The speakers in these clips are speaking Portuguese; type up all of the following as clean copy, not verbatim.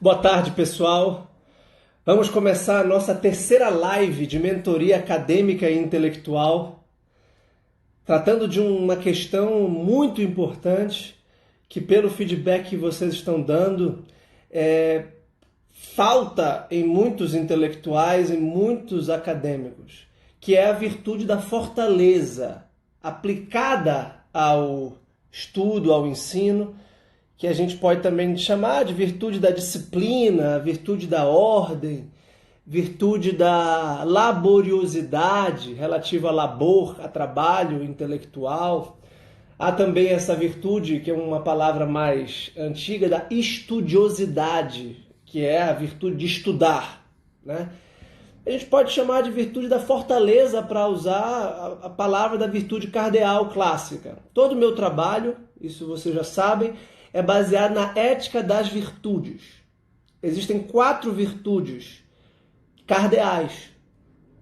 Boa tarde, pessoal. Vamos começar a nossa terceira live de mentoria acadêmica e intelectual, tratando de uma questão muito importante que, pelo feedback que vocês estão dando, falta em muitos intelectuais, em muitos acadêmicos, que é a virtude da fortaleza aplicada ao estudo, ao ensino, que a gente pode também chamar de virtude da disciplina, virtude da ordem, virtude da laboriosidade, relativa a labor, a trabalho intelectual. Há também essa virtude, que é uma palavra mais antiga, da estudiosidade, que é a virtude de estudar, né? A gente pode chamar de virtude da fortaleza para usar a palavra da virtude cardeal clássica. Todo o meu trabalho, isso vocês já sabem, é baseado na ética das virtudes. Existem 4 virtudes cardeais.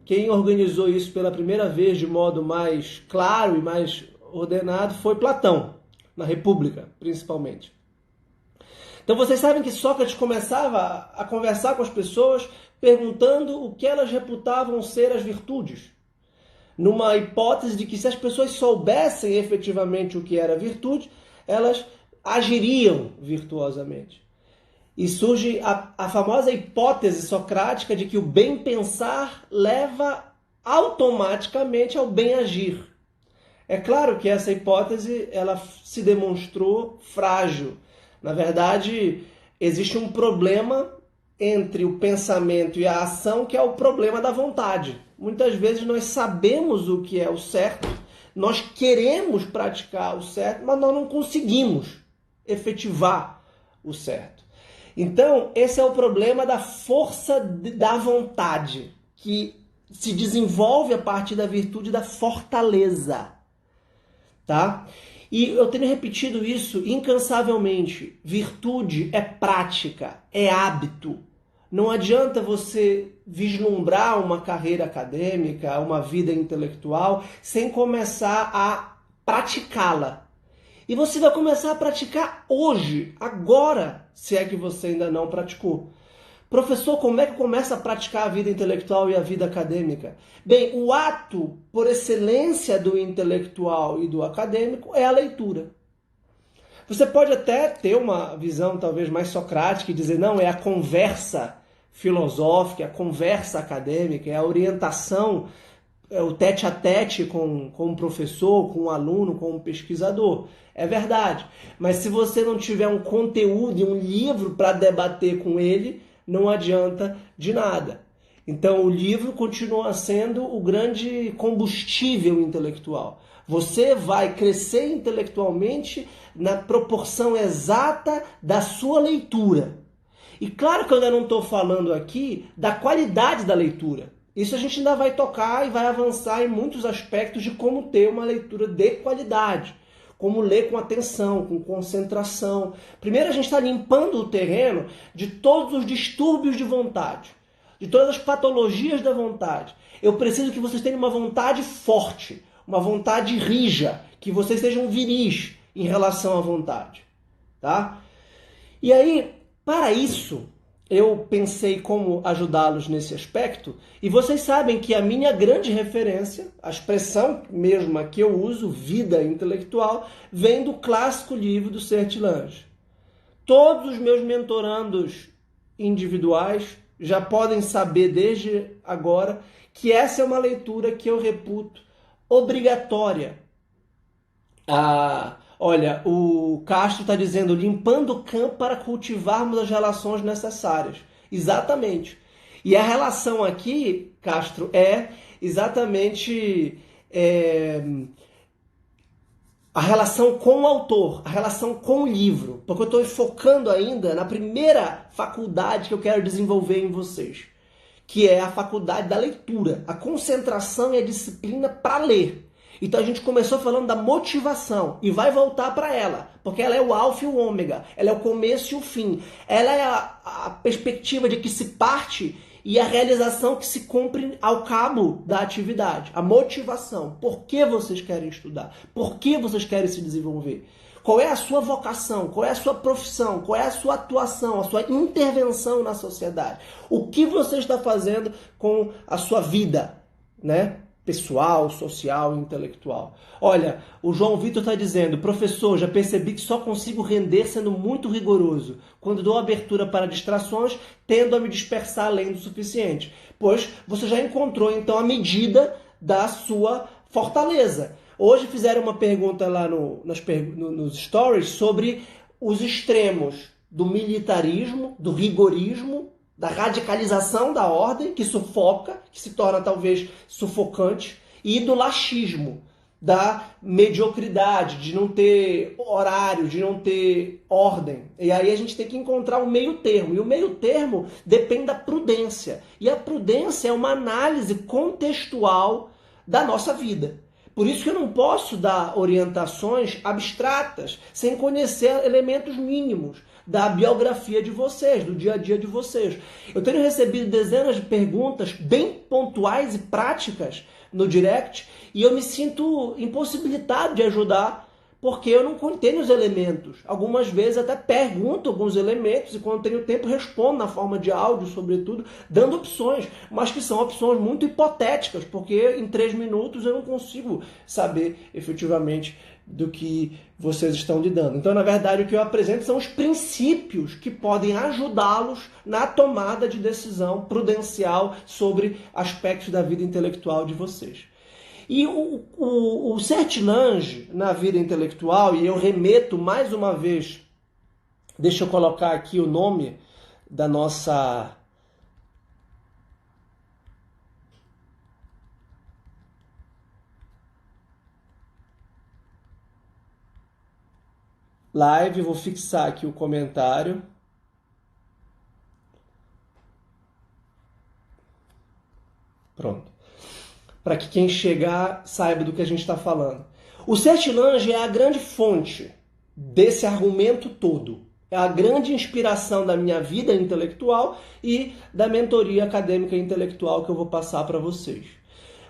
Quem organizou isso pela primeira vez de modo mais claro e mais ordenado foi Platão, na República, principalmente. Então vocês sabem que Sócrates começava a conversar com as pessoas perguntando o que elas reputavam ser as virtudes, numa hipótese de que se as pessoas soubessem efetivamente o que era virtude, elas agiriam virtuosamente. E surge a famosa hipótese socrática de que o bem pensar leva automaticamente ao bem agir. É claro que essa hipótese ela se demonstrou frágil. Na verdade, existe um problema entre o pensamento e a ação, que é o problema da vontade. Muitas vezes nós sabemos o que é o certo, nós queremos praticar o certo, mas nós não conseguimos efetivar o certo. Então, esse é o problema da força da vontade, que se desenvolve a partir da virtude da fortaleza, tá? E eu tenho repetido isso incansavelmente. Virtude é prática, é hábito. Não adianta você vislumbrar uma carreira acadêmica, uma vida intelectual, sem começar a praticá-la. E você vai começar a praticar hoje, agora, se é que você ainda não praticou. Professor, como é que começa a praticar a vida intelectual e a vida acadêmica? Bem, o ato por excelência do intelectual e do acadêmico é a leitura. Você pode até ter uma visão talvez mais socrática e dizer, não, é a conversa filosófica, a conversa acadêmica, é a orientação, é o tete-a-tete com o professor, com o aluno, com o pesquisador. É verdade. Mas se você não tiver um conteúdo e um livro para debater com ele, não adianta de nada. Então o livro continua sendo o grande combustível intelectual. Você vai crescer intelectualmente na proporção exata da sua leitura. E claro que eu ainda não estou falando aqui da qualidade da leitura. Isso a gente ainda vai tocar e vai avançar em muitos aspectos de como ter uma leitura de qualidade. Como ler com atenção, com concentração. Primeiro a gente está limpando o terreno de todos os distúrbios de vontade, de todas as patologias da vontade. Eu preciso que vocês tenham uma vontade forte, uma vontade rija, que vocês sejam viris em relação à vontade. Tá? E aí, para isso, eu pensei como ajudá-los nesse aspecto, e vocês sabem que a minha grande referência, a expressão mesma que eu uso, vida intelectual, vem do clássico livro do Sertilange. Todos os meus mentorandos individuais já podem saber desde agora que essa é uma leitura que eu reputo obrigatória. Olha, o Castro está dizendo, limpando o campo para cultivarmos as relações necessárias. Exatamente. E a relação aqui, Castro, é exatamente a relação com o autor, a relação com o livro. Porque eu estou focando ainda na primeira faculdade que eu quero desenvolver em vocês, que é a faculdade da leitura, a concentração e a disciplina para ler. Então a gente começou falando da motivação e vai voltar para ela, porque ela é o alfa e o ômega, ela é o começo e o fim. Ela é a perspectiva de que se parte e a realização que se cumpre ao cabo da atividade, a motivação. Por que vocês querem estudar? Por que vocês querem se desenvolver? Qual é a sua vocação? Qual é a sua profissão? Qual é a sua atuação, a sua intervenção na sociedade? O que você está fazendo com a sua vida, né? Pessoal, social, intelectual. Olha, o João Vitor está dizendo: professor, já percebi que só consigo render sendo muito rigoroso. Quando dou abertura para distrações, tendo a me dispersar além do suficiente. Pois você já encontrou, então, a medida da sua fortaleza. Hoje fizeram uma pergunta lá nos stories sobre os extremos do militarismo, do rigorismo, da radicalização da ordem, que sufoca, que se torna talvez sufocante, e do laxismo, da mediocridade, de não ter horário, de não ter ordem. E aí a gente tem que encontrar um meio termo. E o meio termo depende da prudência. E a prudência é uma análise contextual da nossa vida. Por isso que eu não posso dar orientações abstratas sem conhecer elementos mínimos da biografia de vocês, do dia a dia de vocês. Eu tenho recebido dezenas de perguntas bem pontuais e práticas no direct e eu me sinto impossibilitado de ajudar porque eu não tenho os elementos. Algumas vezes até pergunto alguns elementos e quando tenho tempo respondo na forma de áudio, sobretudo, dando opções, mas que são opções muito hipotéticas, porque em 3 minutos eu não consigo saber efetivamente do que vocês estão lidando. Então, na verdade, o que eu apresento são os princípios que podem ajudá-los na tomada de decisão prudencial sobre aspectos da vida intelectual de vocês. E o certilange na vida intelectual, e eu remeto mais uma vez, deixa eu colocar aqui o nome da nossa live, vou fixar aqui o comentário. Pronto. Para que quem chegar saiba do que a gente está falando. O certilange é a grande fonte desse argumento todo. É a grande inspiração da minha vida intelectual e da mentoria acadêmica intelectual que eu vou passar para vocês.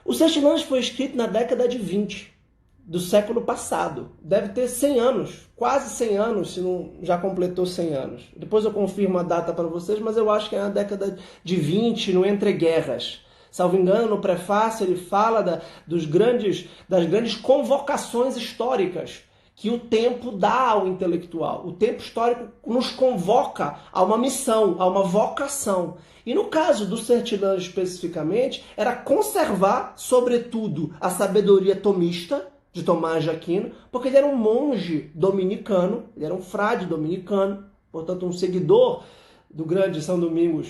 O certilange foi escrito na década de 20 do século passado. Deve ter 100 anos, quase 100 anos, se não já completou 100 anos. Depois eu confirmo a data para vocês, mas eu acho que é na década de 20, no entreguerras. Salvo engano, no prefácio ele fala das grandes convocações históricas que o tempo dá ao intelectual. O tempo histórico nos convoca a uma missão, a uma vocação. E no caso do certilange especificamente, era conservar, sobretudo, a sabedoria tomista de Tomás de Aquino, porque ele era um monge dominicano, ele era um frade dominicano, portanto um seguidor do grande São Domingos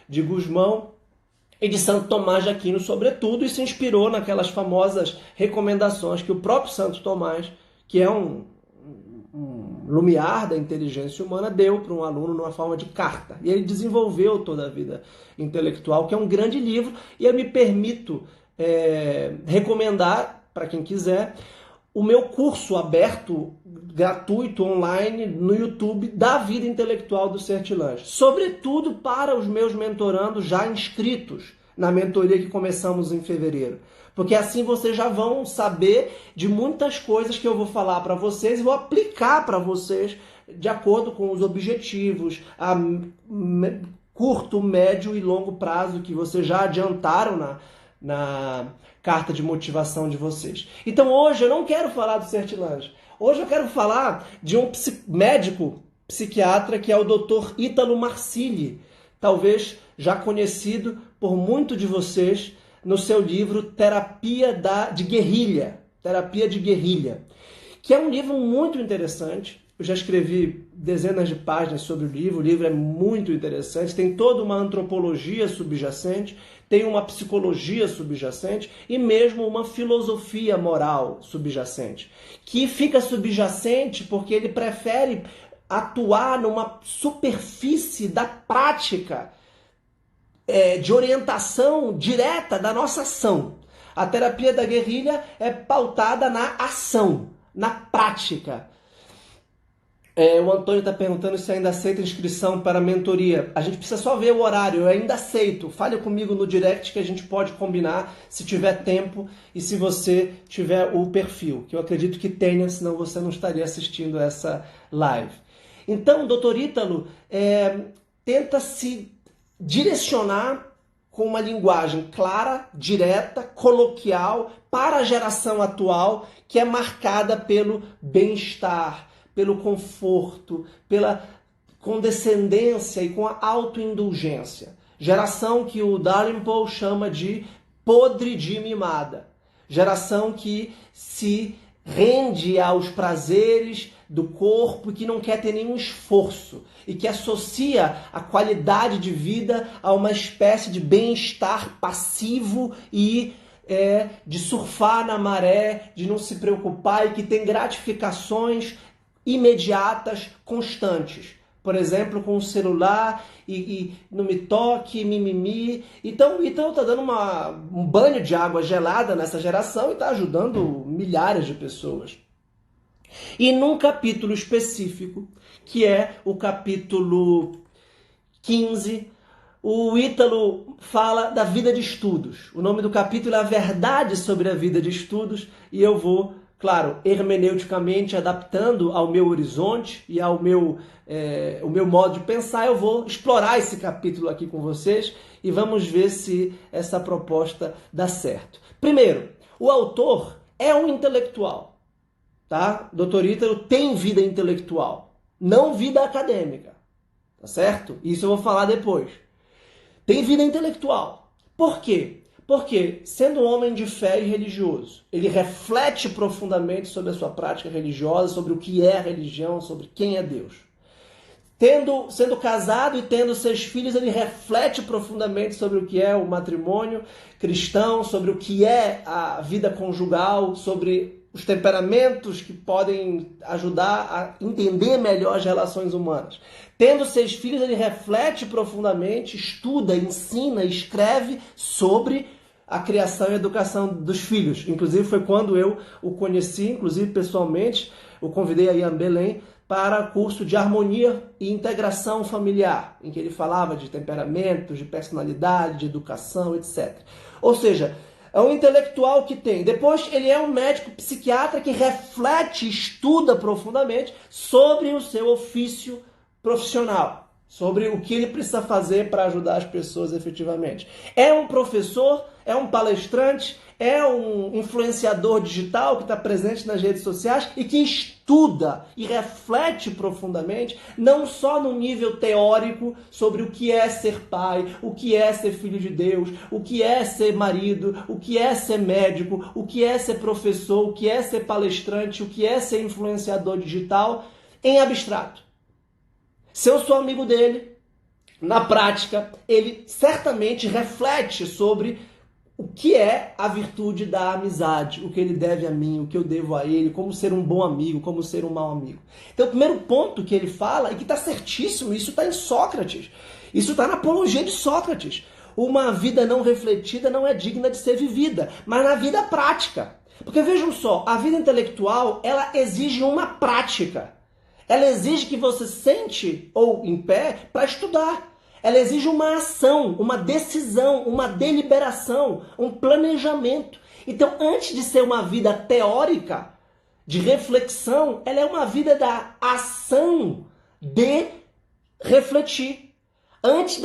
de Gusmão, e de Santo Tomás de Aquino, sobretudo, e se inspirou naquelas famosas recomendações que o próprio Santo Tomás, que é um lumiar da inteligência humana, deu para um aluno numa forma de carta. E ele desenvolveu toda a vida intelectual, que é um grande livro, e eu me permito recomendar, para quem quiser, o meu curso aberto, gratuito, online, no YouTube, da vida intelectual do certilange. Sobretudo para os meus mentorandos já inscritos na mentoria que começamos em fevereiro. Porque assim vocês já vão saber de muitas coisas que eu vou falar para vocês e vou aplicar para vocês de acordo com os objetivos a curto, médio e longo prazo que vocês já adiantaram na carta de motivação de vocês. Então hoje eu não quero falar do certilange. Hoje eu quero falar de um médico psiquiatra que é o Dr. Ítalo Marcilli, talvez já conhecido por muito de vocês no seu livro Terapia de Guerrilha, que é um livro muito interessante. Eu já escrevi dezenas de páginas sobre o livro é muito interessante, tem toda uma antropologia subjacente, tem uma psicologia subjacente e mesmo uma filosofia moral subjacente, que fica subjacente porque ele prefere atuar numa superfície da prática de orientação direta da nossa ação. A terapia da guerrilha é pautada na ação, na prática. O Antônio está perguntando se ainda aceita inscrição para a mentoria. A gente precisa só ver o horário, eu ainda aceito. Fale comigo no direct que a gente pode combinar se tiver tempo e se você tiver o perfil, que eu acredito que tenha, senão você não estaria assistindo essa live. Então, doutor Ítalo, tenta se direcionar com uma linguagem clara, direta, coloquial, para a geração atual, que é marcada pelo bem-estar, pelo conforto, pela condescendência e com a autoindulgência. Geração que o Dalrymple chama de podre de mimada. Geração que se rende aos prazeres do corpo e que não quer ter nenhum esforço e que associa a qualidade de vida a uma espécie de bem-estar passivo e de surfar na maré, de não se preocupar e que tem gratificações imediatas, constantes. Por exemplo, com o celular e não me toque, mimimi. Então está dando um banho de água gelada nessa geração e está ajudando milhares de pessoas. E num capítulo específico, que é o capítulo 15, o Ítalo fala da vida de estudos. O nome do capítulo é A Verdade sobre a Vida de Estudos e eu vou, claro, hermeneuticamente adaptando ao meu horizonte e ao o meu modo de pensar, eu vou explorar esse capítulo aqui com vocês e vamos ver se essa proposta dá certo. Primeiro, o autor é um intelectual, tá? Dr. Ítalo tem vida intelectual, não vida acadêmica, tá certo? Isso eu vou falar depois. Tem vida intelectual. Por quê? Porque, sendo um homem de fé e religioso, ele reflete profundamente sobre a sua prática religiosa, sobre o que é religião, sobre quem é Deus. Sendo casado e tendo 6 filhos, ele reflete profundamente sobre o que é o matrimônio cristão, sobre o que é a vida conjugal, sobre os temperamentos que podem ajudar a entender melhor as relações humanas. Tendo 6 filhos, ele reflete profundamente, estuda, ensina, escreve sobre a criação e educação dos filhos. Inclusive foi quando eu o conheci, inclusive pessoalmente, o convidei aí a Belém para curso de harmonia e integração familiar, em que ele falava de temperamentos, de personalidade, de educação, etc. Ou seja, é um intelectual que tem. Depois ele é um médico psiquiatra que reflete, estuda profundamente sobre o seu ofício profissional, sobre o que ele precisa fazer para ajudar as pessoas efetivamente. É um professor, é um palestrante, é um influenciador digital que está presente nas redes sociais e que estuda e reflete profundamente, não só no nível teórico sobre o que é ser pai, o que é ser filho de Deus, o que é ser marido, o que é ser médico, o que é ser professor, o que é ser palestrante, o que é ser influenciador digital, em abstrato. Se eu sou amigo dele, na prática, ele certamente reflete sobre o que é a virtude da amizade, o que ele deve a mim, o que eu devo a ele, como ser um bom amigo, como ser um mau amigo. Então, o primeiro ponto que ele fala, e que está certíssimo, isso está em Sócrates, isso está na apologia de Sócrates. Uma vida não refletida não é digna de ser vivida, mas na vida prática. Porque vejam só, a vida intelectual, ela exige uma prática. Ela exige que você sente ou em pé para estudar. Ela exige uma ação, uma decisão, uma deliberação, um planejamento. Então, antes de ser uma vida teórica, de reflexão, ela é uma vida da ação de refletir.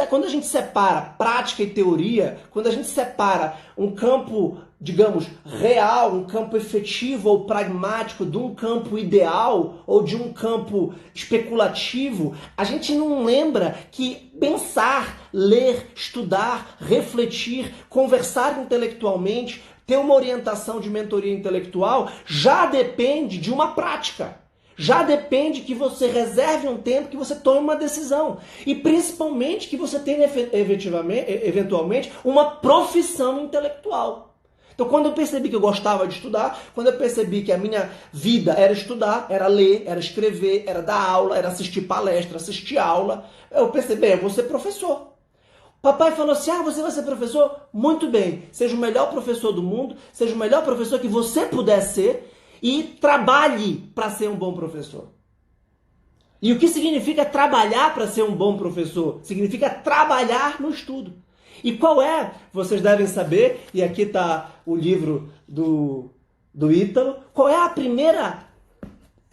Quando a gente separa prática e teoria, quando a gente separa um campo, digamos, real, um campo efetivo ou pragmático de um campo ideal ou de um campo especulativo, a gente não lembra que pensar, ler, estudar, refletir, conversar intelectualmente, ter uma orientação de mentoria intelectual já depende de uma prática. Já depende que você reserve um tempo, que você tome uma decisão. E principalmente que você tenha eventualmente uma profissão intelectual. Então, quando eu percebi que eu gostava de estudar, quando eu percebi que a minha vida era estudar, era ler, era escrever, era dar aula, era assistir palestra, assistir aula, eu percebi, eu vou ser professor. Papai falou assim, você vai ser professor? Muito bem, seja o melhor professor do mundo, seja o melhor professor que você puder ser, e trabalhe para ser um bom professor. E o que significa trabalhar para ser um bom professor? Significa trabalhar no estudo. E qual é? Vocês devem saber, e aqui está o livro do Ítalo, qual é a primeira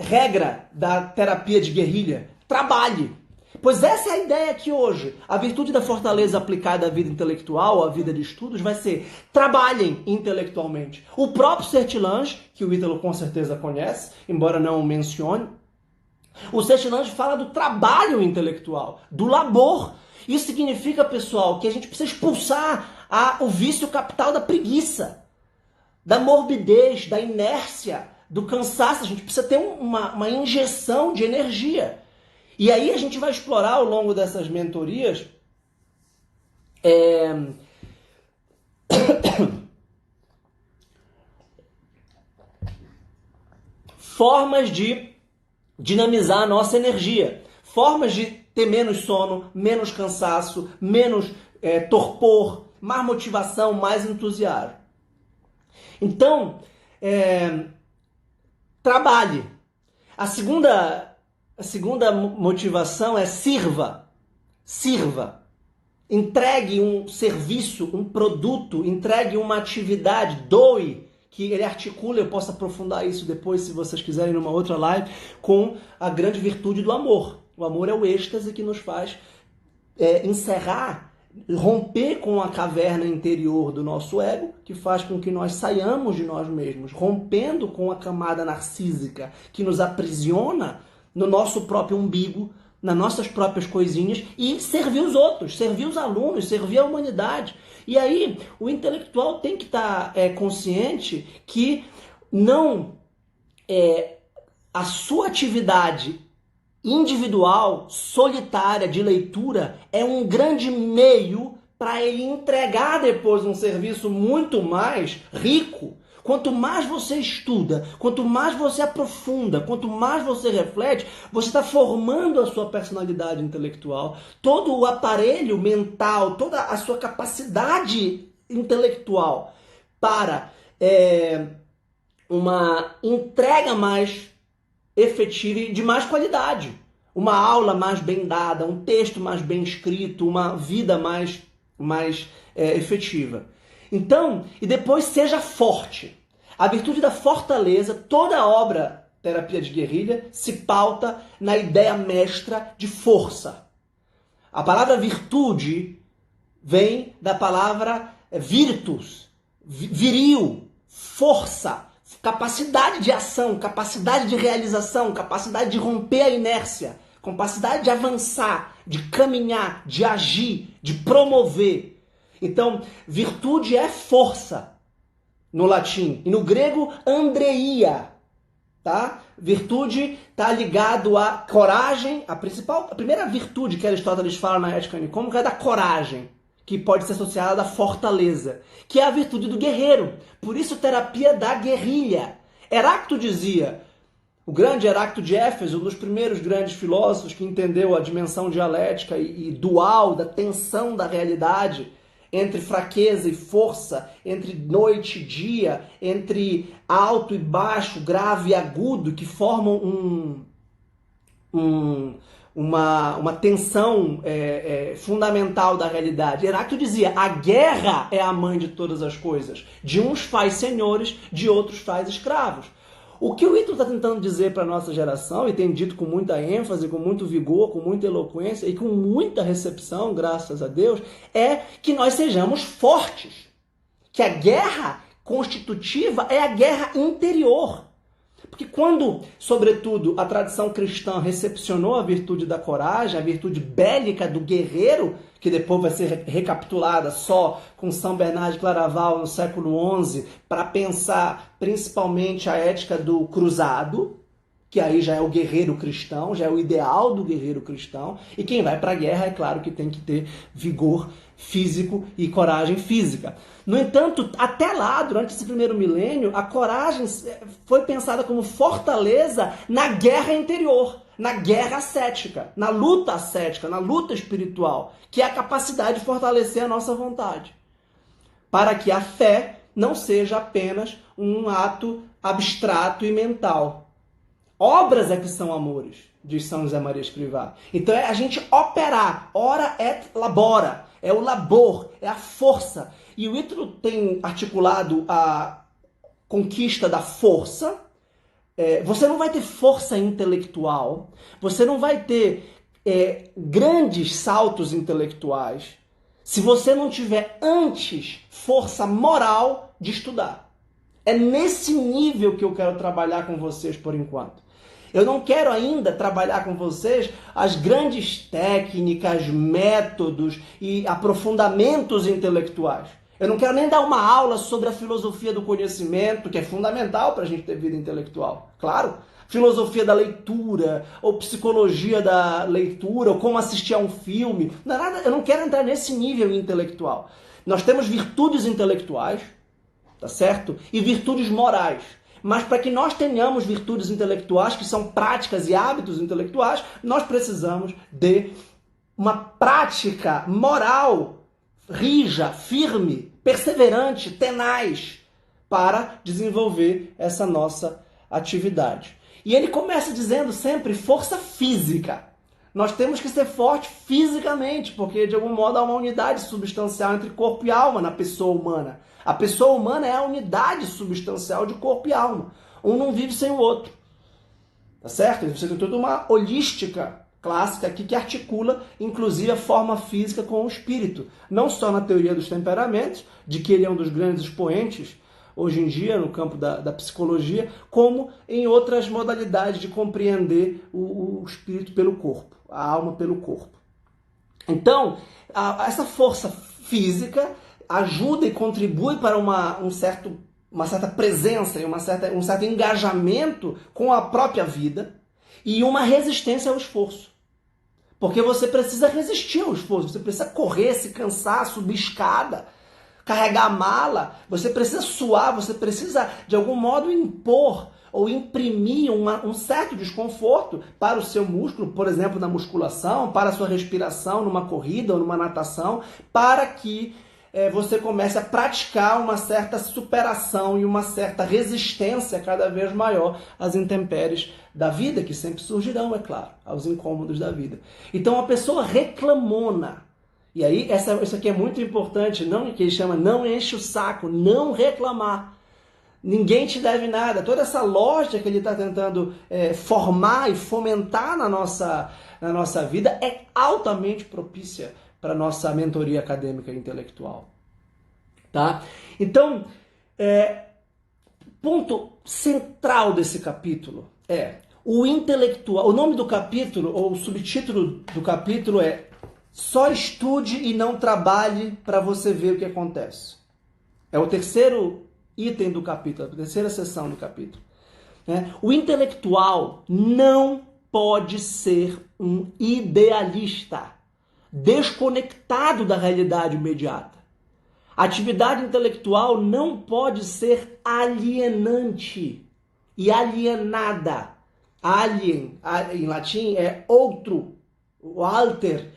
regra da terapia de guerrilha? Trabalhe. Pois essa é a ideia aqui hoje. A virtude da fortaleza aplicada à vida intelectual, à vida de estudos, vai ser trabalhem intelectualmente. O próprio Sertilange, que o Ítalo com certeza conhece, embora não o mencione, o Sertilange fala do trabalho intelectual, do labor. Isso significa, pessoal, que a gente precisa expulsar o vício capital da preguiça, da morbidez, da inércia, do cansaço. A gente precisa ter uma injeção de energia. E aí a gente vai explorar ao longo dessas mentorias formas de dinamizar a nossa energia, formas de ter menos sono, menos cansaço, menos torpor, mais motivação, mais entusiasmo. Então, trabalhe. A segunda motivação é sirva. Sirva. Entregue um serviço, um produto, entregue uma atividade, doe, que ele articula, eu posso aprofundar isso depois, se vocês quiserem, numa outra live, com a grande virtude do amor. O amor é o êxtase que nos faz encerrar, romper com a caverna interior do nosso ego, que faz com que nós saiamos de nós mesmos, rompendo com a camada narcísica que nos aprisiona no nosso próprio umbigo, nas nossas próprias coisinhas, e servir os outros, servir os alunos, servir a humanidade. E aí, o intelectual tem que estar consciente que não a sua atividade individual, solitária, de leitura, é um grande meio para ele entregar depois um serviço muito mais rico. Quanto mais você estuda, quanto mais você aprofunda, quanto mais você reflete, você está formando a sua personalidade intelectual, todo o aparelho mental, toda a sua capacidade intelectual para uma entrega mais efetiva e de mais qualidade. Uma aula mais bem dada, um texto mais bem escrito, uma vida mais efetiva. Então, e depois seja forte. A virtude da fortaleza, toda a obra Terapia de Guerrilha se pauta na ideia mestra de força. A palavra virtude vem da palavra virtus, viril, força, capacidade de ação, capacidade de realização, capacidade de romper a inércia, capacidade de avançar, de caminhar, de agir, de promover. Então, virtude é força no latim. E no grego, andreia. Tá? Virtude está ligado à coragem. A primeira virtude que Aristóteles fala na Ética Nicômaca é da coragem, que pode ser associada à fortaleza, que é a virtude do guerreiro. Por isso, terapia da guerrilha. Heráclito dizia, o grande Heráclito de Éfeso, um dos primeiros grandes filósofos que entendeu a dimensão dialética e dual da tensão da realidade, entre fraqueza e força, entre noite e dia, entre alto e baixo, grave e agudo, que formam uma tensão fundamental da realidade. Heráclito dizia, a guerra é a mãe de todas as coisas. De uns faz senhores, de outros faz escravos. O que o Ítalo está tentando dizer para a nossa geração, e tem dito com muita ênfase, com muito vigor, com muita eloquência e com muita recepção, graças a Deus, é que nós sejamos fortes. Que a guerra constitutiva é a guerra interior. Porque quando, sobretudo, a tradição cristã recepcionou a virtude da coragem, a virtude bélica do guerreiro, que depois vai ser recapitulada só com São Bernardo de Claraval no século XI, para pensar principalmente a ética do cruzado, que aí já é o guerreiro cristão, já é o ideal do guerreiro cristão, e quem vai para a guerra, é claro que tem que ter vigor físico e coragem física. No entanto, até lá, durante esse primeiro milênio, a coragem foi pensada como fortaleza na guerra interior, na guerra ascética, na luta espiritual, que é a capacidade de fortalecer a nossa vontade, para que a fé não seja apenas um ato abstrato e mental, Obras é que são amores, diz São José Maria Escrivá. Então é a gente operar, ora et labora, é o labor, é a força. E o Ítalo tem articulado a conquista da força. Você não vai ter força intelectual, você não vai ter grandes saltos intelectuais se você não tiver antes força moral de estudar. É nesse nível que eu quero trabalhar com vocês por enquanto. Eu não quero ainda trabalhar com vocês as grandes técnicas, métodos e aprofundamentos intelectuais. Eu não quero nem dar uma aula sobre a filosofia do conhecimento, que é fundamental para a gente ter vida intelectual. Claro, filosofia da leitura, ou psicologia da leitura, ou como assistir a um filme. Não é nada, eu não quero entrar nesse nível intelectual. Nós temos virtudes intelectuais, tá certo? E virtudes morais. Mas para que nós tenhamos virtudes intelectuais, que são práticas e hábitos intelectuais, nós precisamos de uma prática moral rija, firme, perseverante, tenaz, para desenvolver essa nossa atividade. E ele começa dizendo sempre força física. Nós temos que ser fortes fisicamente, porque de algum modo há uma unidade substancial entre corpo e alma na pessoa humana. A pessoa humana é a unidade substancial de corpo e alma. Um não vive sem o outro. Tá certo? Você tem toda uma holística clássica aqui que articula, inclusive, a forma física com o espírito. Não só na teoria dos temperamentos, de que ele é um dos grandes expoentes hoje em dia no campo da psicologia, como em outras modalidades de compreender o espírito pelo corpo, a alma pelo corpo. Então, essa força física ajuda e contribui para uma certa presença e um certo engajamento com a própria vida e uma resistência ao esforço. Porque você precisa resistir ao esforço, você precisa correr, se cansar, subir escada, carregar a mala, você precisa suar, você precisa de algum modo impor ou imprimir um certo desconforto para o seu músculo, por exemplo, na musculação, para a sua respiração numa corrida ou numa natação, para que você comece a praticar uma certa superação e uma certa resistência cada vez maior às intempéries da vida, que sempre surgirão, é claro, aos incômodos da vida. Então, a pessoa reclamona. E aí, isso aqui é muito importante, que ele chama não enche o saco, não reclamar. Ninguém te deve nada. Toda essa lógica que ele está tentando formar e fomentar na nossa vida é altamente propícia para a nossa mentoria acadêmica e intelectual. Tá? Então, ponto central desse capítulo é o intelectual. O nome do capítulo, ou o subtítulo do capítulo é Só estude e não trabalhe para você ver o que acontece. É o terceiro item do capítulo, a terceira seção do capítulo. O intelectual não pode ser um idealista, desconectado da realidade imediata. A atividade intelectual não pode ser alienante e alienada. Alien, em latim, é outro, o alter.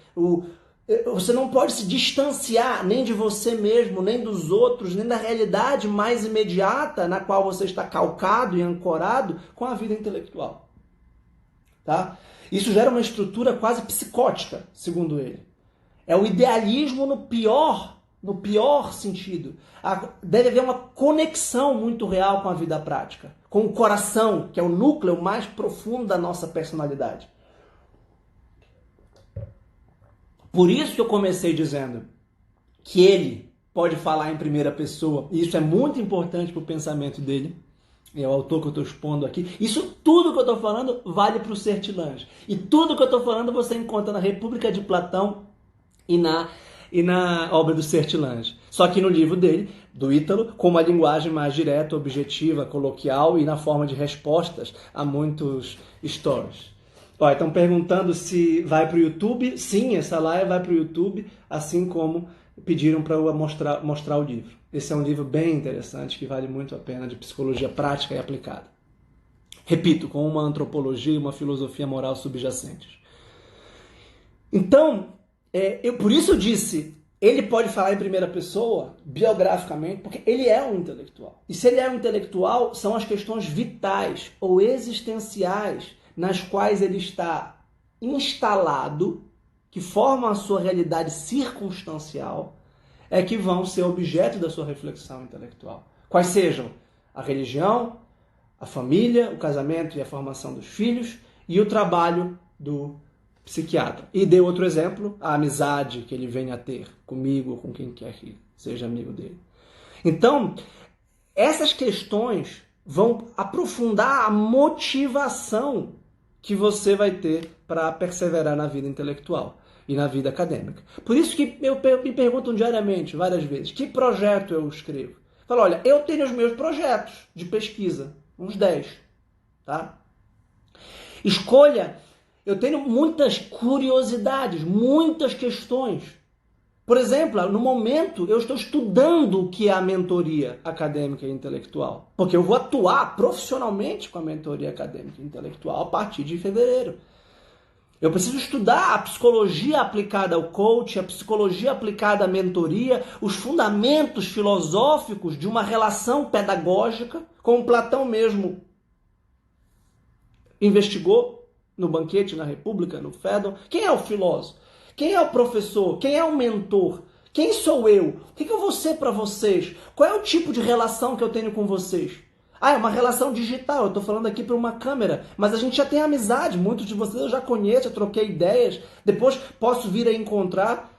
Você não pode se distanciar nem de você mesmo, nem dos outros, nem da realidade mais imediata na qual você está calcado e ancorado com a vida intelectual. Tá? Isso gera uma estrutura quase psicótica, segundo ele. É o idealismo no pior sentido. Deve haver uma conexão muito real com a vida prática, com o coração, que é o núcleo mais profundo da nossa personalidade. Por isso que eu comecei dizendo que ele pode falar em primeira pessoa, e isso é muito importante para o pensamento dele. É o autor que eu estou expondo aqui. Isso tudo que eu estou falando vale para o Sertilange. E tudo que eu estou falando você encontra na República de Platão e na obra do Sertilange. Só que no livro dele, do Ítalo, com uma linguagem mais direta, objetiva, coloquial e na forma de respostas a muitos stories. Estão perguntando se vai para o YouTube. Sim, essa live vai para o YouTube, assim como pediram para eu mostrar o livro. Esse é um livro bem interessante, que vale muito a pena, de psicologia prática e aplicada. Repito, com uma antropologia e uma filosofia moral subjacentes. Então, por isso eu disse, ele pode falar em primeira pessoa, biograficamente, porque ele é um intelectual. E se ele é um intelectual, são as questões vitais ou existenciais nas quais ele está instalado, que formam a sua realidade circunstancial, é que vão ser objeto da sua reflexão intelectual. Quais sejam a religião, a família, o casamento e a formação dos filhos e o trabalho do psiquiatra. E dei outro exemplo, a amizade que ele venha a ter comigo ou com quem quer que seja amigo dele. Então, essas questões vão aprofundar a motivação que você vai ter para perseverar na vida intelectual e na vida acadêmica. Por isso que me perguntam diariamente, várias vezes, que projeto eu escrevo? Eu falo, olha, eu tenho os meus projetos de pesquisa, uns 10, tá? Escolha. Eu tenho muitas curiosidades, muitas questões. Por exemplo, no momento eu estou estudando o que é a mentoria acadêmica e intelectual, porque eu vou atuar profissionalmente com a mentoria acadêmica e intelectual a partir de fevereiro. Eu preciso estudar a psicologia aplicada ao coach, a psicologia aplicada à mentoria, os fundamentos filosóficos de uma relação pedagógica, como Platão mesmo investigou no Banquete na República, no Fédon. Quem é o filósofo? Quem é o professor? Quem é o mentor? Quem sou eu? O que eu vou ser para vocês? Qual é o tipo de relação que eu tenho com vocês? Ah, é uma relação digital, eu estou falando aqui para uma câmera, mas a gente já tem amizade, muitos de vocês eu já conheço, eu troquei ideias, depois posso vir a encontrar.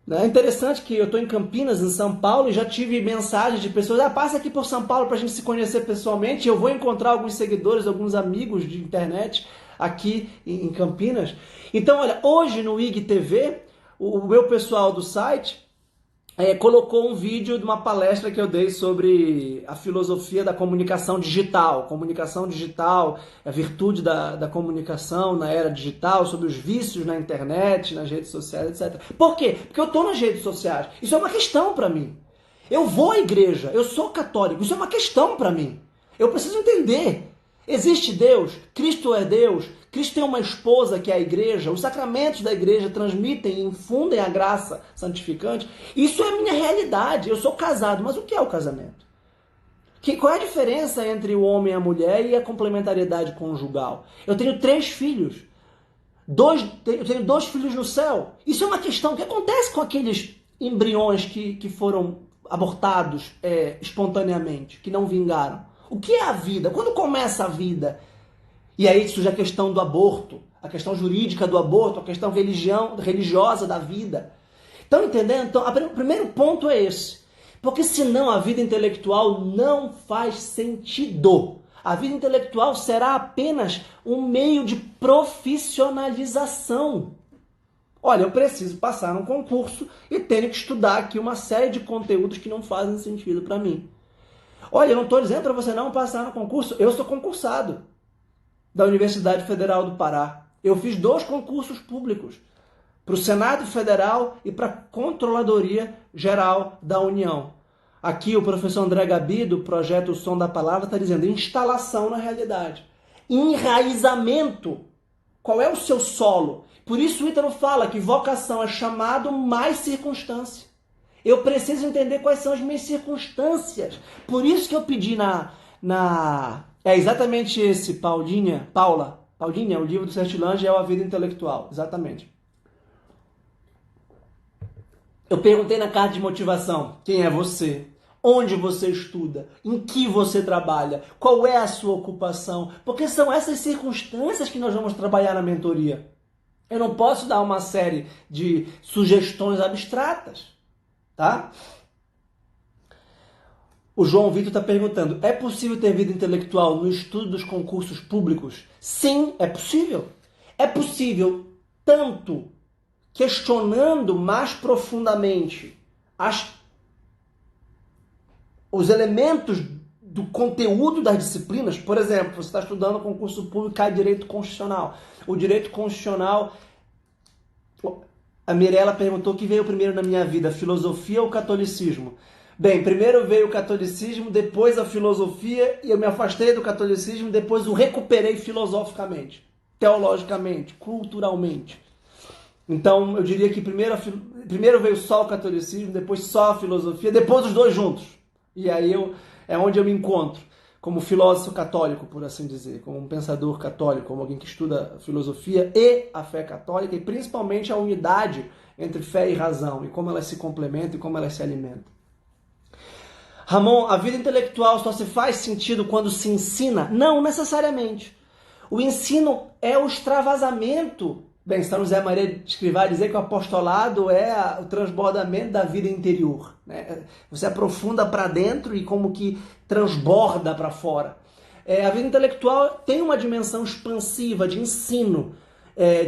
É interessante que eu estou em Campinas, em São Paulo, e já tive mensagens de pessoas, passa aqui por São Paulo para a gente se conhecer pessoalmente, eu vou encontrar alguns seguidores, alguns amigos de internet aqui em Campinas. Então, olha, hoje no IGTV, o meu pessoal do site colocou um vídeo de uma palestra que eu dei sobre a filosofia da comunicação digital. Comunicação digital, a virtude da comunicação na era digital, sobre os vícios na internet, nas redes sociais, etc. Por quê? Porque eu estou nas redes sociais. Isso é uma questão para mim. Eu vou à igreja, eu sou católico, isso é uma questão para mim. Eu preciso entender. Existe Deus, Cristo é Deus, Cristo tem uma esposa que é a igreja, os sacramentos da igreja transmitem e infundem a graça santificante. Isso é a minha realidade, eu sou casado, mas o que é o casamento? Qual é a diferença entre o homem e a mulher e a complementariedade conjugal? Eu tenho 3 filhos, eu tenho 2 filhos no céu. Isso é uma questão. O que acontece com aqueles embriões que foram abortados espontaneamente, que não vingaram? O que é a vida? Quando começa a vida? E aí surge a questão do aborto, a questão jurídica do aborto, a questão religiosa da vida. Estão entendendo? Então, o primeiro ponto é esse. Porque senão a vida intelectual não faz sentido. A vida intelectual será apenas um meio de profissionalização. Olha, eu preciso passar num concurso e tenho que estudar aqui uma série de conteúdos que não fazem sentido para mim. Olha, eu não estou dizendo para você não passar no concurso. Eu sou concursado da Universidade Federal do Pará. Eu fiz 2 concursos públicos, para o Senado Federal e para a Controladoria Geral da União. Aqui o professor André Gabi, do projeto O Som da Palavra, está dizendo instalação na realidade. Enraizamento. Qual é o seu solo? Por isso o Ítalo fala que vocação é chamado mais circunstância. Eu preciso entender quais são as minhas circunstâncias. Por isso que eu pedi É exatamente esse, Paula, o livro do Sertilange é A Vida Intelectual. Exatamente. Eu perguntei na carta de motivação, quem é você? Onde você estuda? Em que você trabalha? Qual é a sua ocupação? Porque são essas circunstâncias que nós vamos trabalhar na mentoria. Eu não posso dar uma série de sugestões abstratas. Tá? O João Vitor está perguntando, é possível ter vida intelectual no estudo dos concursos públicos? Sim, é possível. É possível tanto questionando mais profundamente os elementos do conteúdo das disciplinas. Por exemplo, você está estudando concurso público, cai direito constitucional. O direito constitucional... A Mirella perguntou o que veio primeiro na minha vida, filosofia ou catolicismo? Bem, primeiro veio o catolicismo, depois a filosofia, e eu me afastei do catolicismo, depois o recuperei filosoficamente, teologicamente, culturalmente. Então, eu diria que primeiro veio só o catolicismo, depois só a filosofia, depois os dois juntos. E aí é onde eu me encontro, como filósofo católico, por assim dizer, como um pensador católico, como alguém que estuda a filosofia e a fé católica, e principalmente a unidade entre fé e razão, e como elas se complementam e como elas se alimentam. Ramon, a vida intelectual só se faz sentido quando se ensina? Não necessariamente. O ensino é o extravasamento. Bem, São José Maria de Escrivá vai dizer que o apostolado é o transbordamento da vida interior, né? Você aprofunda para dentro e como que transborda para fora. A vida intelectual tem uma dimensão expansiva de ensino,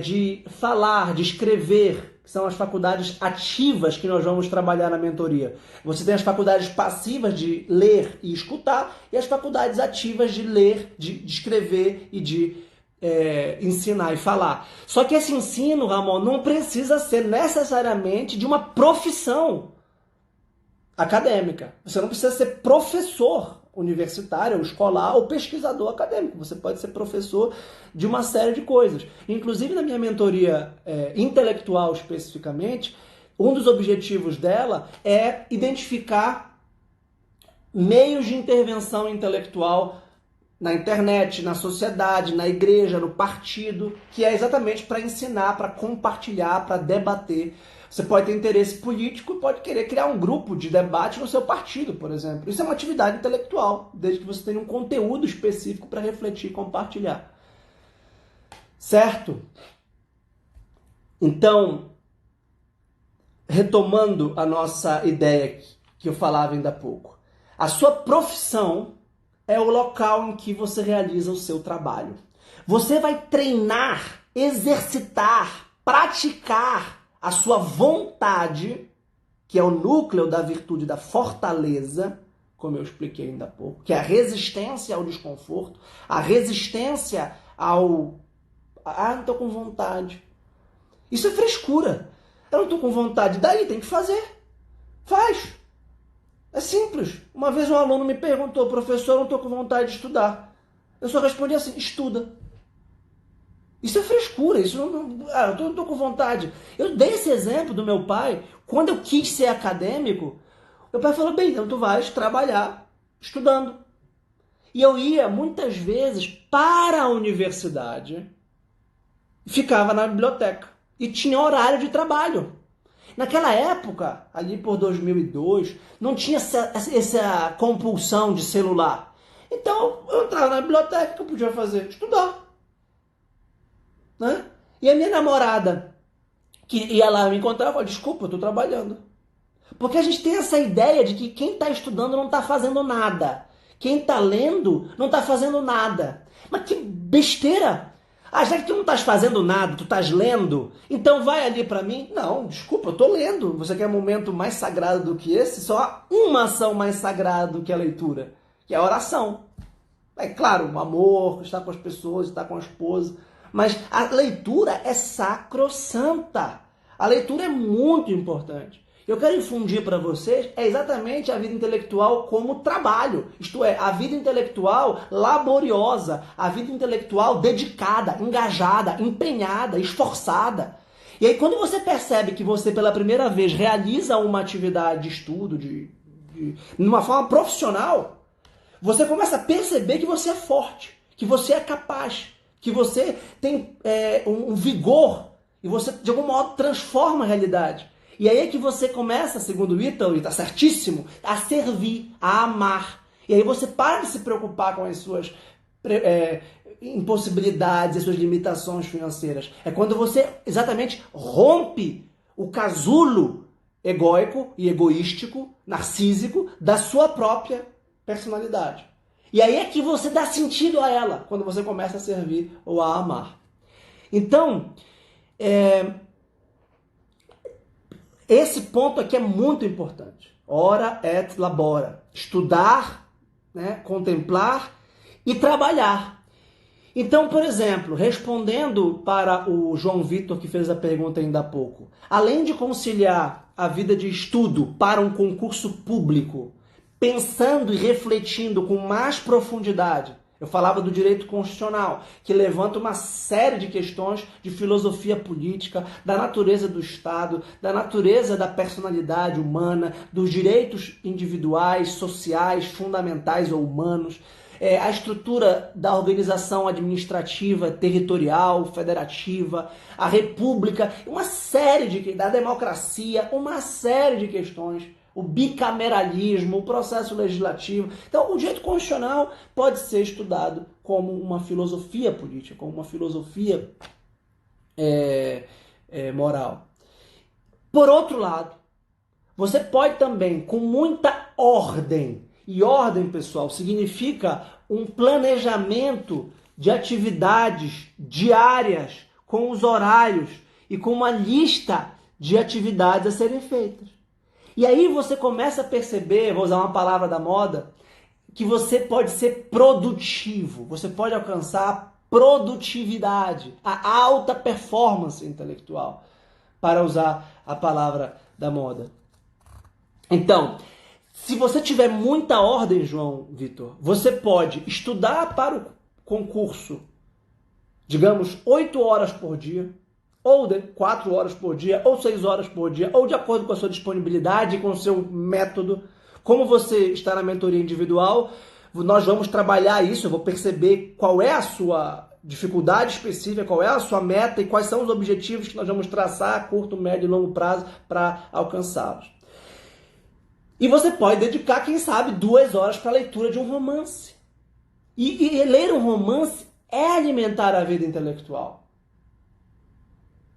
de falar, de escrever, que são as faculdades ativas que nós vamos trabalhar na mentoria. Você tem as faculdades passivas de ler e escutar e as faculdades ativas de ler, de escrever e de ensinar e falar. Só que esse ensino, Ramon, não precisa ser necessariamente de uma profissão acadêmica. Você não precisa ser professor universitário, ou escolar, ou pesquisador acadêmico. Você pode ser professor de uma série de coisas. Inclusive, na minha mentoria intelectual especificamente, um dos objetivos dela é identificar meios de intervenção intelectual na internet, na sociedade, na igreja, no partido, que é exatamente para ensinar, para compartilhar, para debater. Você pode ter interesse político e pode querer criar um grupo de debate no seu partido, por exemplo. Isso é uma atividade intelectual, desde que você tenha um conteúdo específico para refletir e compartilhar. Certo? Então, retomando a nossa ideia que eu falava ainda há pouco, a sua profissão é o local em que você realiza o seu trabalho. Você vai treinar, exercitar, praticar a sua vontade, que é o núcleo da virtude da fortaleza, como eu expliquei ainda há pouco, que é a resistência ao desconforto, a resistência ao... não estou com vontade. Isso é frescura. Eu não estou com vontade. Daí tem que fazer. Faz. É simples. Uma vez um aluno me perguntou, professor, eu não estou com vontade de estudar. Eu só respondi assim, estuda. Isso é frescura, isso eu não estou com vontade. Eu dei esse exemplo do meu pai, quando eu quis ser acadêmico, meu pai falou, bem, então tu vais trabalhar estudando. E eu ia muitas vezes para a universidade, ficava na biblioteca e tinha horário de trabalho. Naquela época, ali por 2002, não tinha essa compulsão de celular. Então, eu entrava na biblioteca, o que eu podia fazer? Estudar. Né? E a minha namorada, que ia lá me encontrar, falou, desculpa, eu estou trabalhando. Porque a gente tem essa ideia de que quem está estudando não está fazendo nada. Quem está lendo não está fazendo nada. Mas que besteira! Já que tu não estás fazendo nada, tu estás lendo, então vai ali para mim. Não, desculpa, eu estou lendo. Você quer um momento mais sagrado do que esse? Só há uma ação mais sagrada do que a leitura, que é a oração. É claro, o amor, estar com as pessoas, estar com a esposa. Mas a leitura é sacrossanta. A leitura é muito importante. Eu quero infundir para vocês exatamente a vida intelectual como trabalho. Isto é, a vida intelectual laboriosa, a vida intelectual dedicada, engajada, empenhada, esforçada. E aí quando você percebe que você pela primeira vez realiza uma atividade de estudo, de uma forma profissional, você começa a perceber que você é forte, que você é capaz, que você tem um vigor e você de algum modo transforma a realidade. E aí é que você começa, segundo o Ítalo, e está certíssimo, a servir, a amar. E aí você para de se preocupar com as suas impossibilidades, as suas limitações financeiras. É quando você exatamente rompe o casulo egóico e egoístico, narcísico, da sua própria personalidade. E aí é que você dá sentido a ela, quando você começa a servir ou a amar. Então, esse ponto aqui é muito importante. Ora et labora. Estudar, né, contemplar e trabalhar. Então, por exemplo, respondendo para o João Vitor, que fez a pergunta ainda há pouco, além de conciliar a vida de estudo para um concurso público, pensando e refletindo com mais profundidade Eu falava do direito constitucional, que levanta uma série de questões de filosofia política, da natureza do Estado, da natureza da personalidade humana, dos direitos individuais, sociais, fundamentais ou humanos, a estrutura da organização administrativa, territorial, federativa, a república, da democracia, uma série de questões, o bicameralismo, o processo legislativo. Então, o direito constitucional pode ser estudado como uma filosofia política, como uma filosofia moral. Por outro lado, você pode também, com muita ordem, e ordem, pessoal, significa um planejamento de atividades diárias, com os horários e com uma lista de atividades a serem feitas. E aí você começa a perceber, vou usar uma palavra da moda, que você pode ser produtivo, você pode alcançar a produtividade, a alta performance intelectual, para usar a palavra da moda. Então, se você tiver muita ordem, João Vitor, você pode estudar para o concurso, digamos, 8 horas por dia, ou 4 horas por dia, ou 6 horas por dia, ou de acordo com a sua disponibilidade, com o seu método. Como você está na mentoria individual, nós vamos trabalhar isso, eu vou perceber qual é a sua dificuldade específica, qual é a sua meta e quais são os objetivos que nós vamos traçar a curto, médio e longo prazo para alcançá-los. E você pode dedicar, quem sabe, 2 horas para a leitura de um romance. E ler um romance é alimentar a vida intelectual.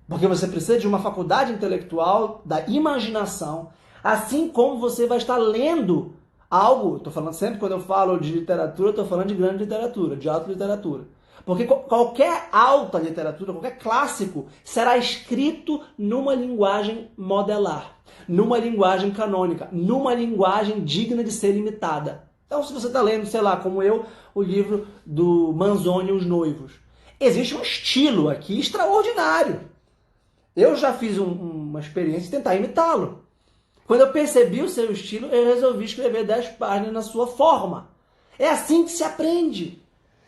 Porque você precisa de uma faculdade intelectual, da imaginação, assim como você vai estar lendo algo. Estou falando sempre, quando eu falo de literatura, estou falando de grande literatura, de alta literatura. Porque qualquer alta literatura, qualquer clássico, será escrito numa linguagem modelar, numa linguagem canônica, numa linguagem digna de ser imitada. Então, se você está lendo, sei lá, como eu, o livro do Manzoni, Os Noivos, existe um estilo aqui extraordinário. Eu já fiz uma experiência de tentar imitá-lo. Quando eu percebi o seu estilo, eu resolvi escrever 10 páginas na sua forma. É assim que se aprende.